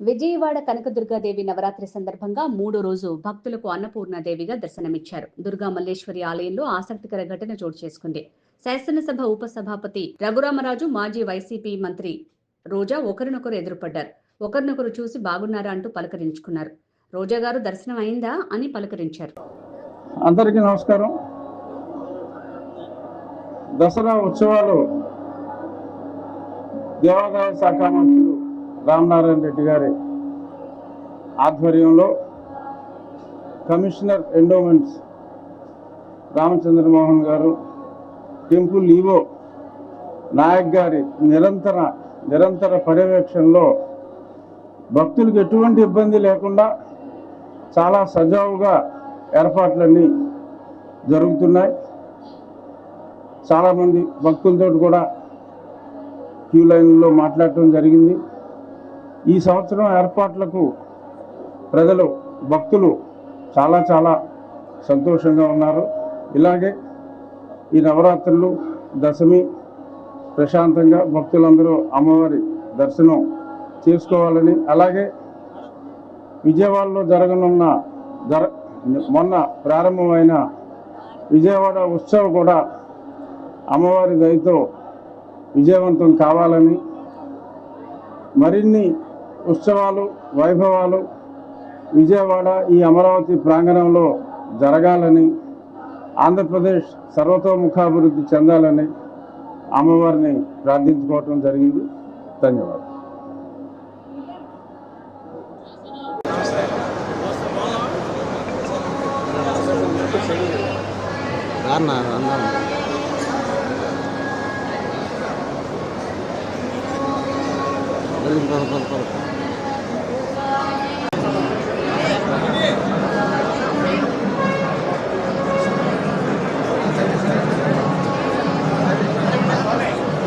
విజయవాడ కనకదుర్గాదేవి నవరాత్రి సందర్భంగా మూడో రోజు భక్తులకు అన్నపూర్ణాదేవిగా దర్శనమిచ్చారు. దుర్గా మల్లేశ్వరి ఆలయంలో ఆసక్తికర ఘటన చోటు చేసుకుంది. శాసనసభ ఉపసభాపతి రఘురామరాజు, మాజీ వైసీపీ మంత్రి రోజా ఒకరినొకరు ఎదురుపడ్డారు. ఒకరినొకరు చూసి బాగున్నారా అంటూ పలకరించుకున్నారు. రోజా గారు దర్శనం అయిందా అని పలకరించారు. అందరికీ నమస్కారం. దసరా ఉత్సవాలు దేవాదాయ శాఖ మంత్రులు రామనారాయణ రెడ్డి గారి ఆధ్వర్యంలో కమిషనర్ ఎండోమెంట్స్ రామచంద్రమోహన్ గారు, టెంపుల్ ఈవో నాయక్ గారి నిరంతర పర్యవేక్షణలో భక్తులకు ఎటువంటి ఇబ్బంది లేకుండా చాలా సజావుగా ఏర్పాట్లన్నీ జరుగుతున్నాయి. చాలామంది భక్తులతో కూడా క్యూ లైన్లో మాట్లాడటం జరిగింది. ఈ సంవత్సరం ఏర్పాట్లకు భక్తులు చాలా సంతోషంగా ఉన్నారు. ఇలాగే ఈ నవరాత్రులు, దశమి ప్రశాంతంగా భక్తులందరూ అమ్మవారి దర్శనం చేసుకోవాలని, అలాగే విజయవాడలో మొన్న ప్రారంభమైన విజయవాడ ఉత్సవం కూడా అమ్మవారి దయతో విజయవంతం కావాలని, మరిన్ని ఉత్సవాలు, వైభవాలు విజయవాడ ఈ అమరావతి ప్రాంగణంలో జరగాలని, ఆంధ్రప్రదేశ్ సర్వతోముఖాభివృద్ధి చెందాలని అమ్మవారిని ప్రార్థించుకోవటం జరిగింది. ధన్యవాదాలు.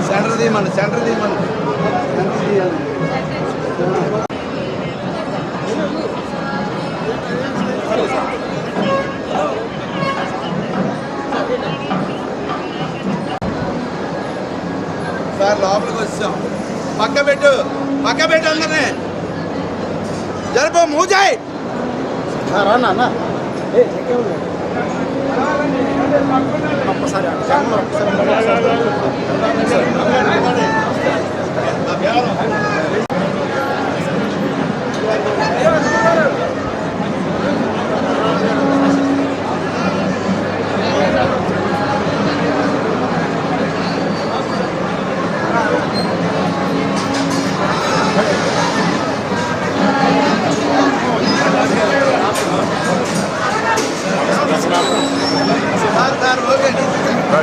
సెంటర్ తీయమని సార్ లోపలికి వచ్చాం. పక్క పెట్టు అందరినీ జరుపు మూజాయి సార్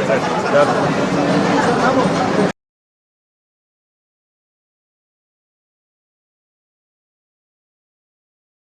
ఓకే.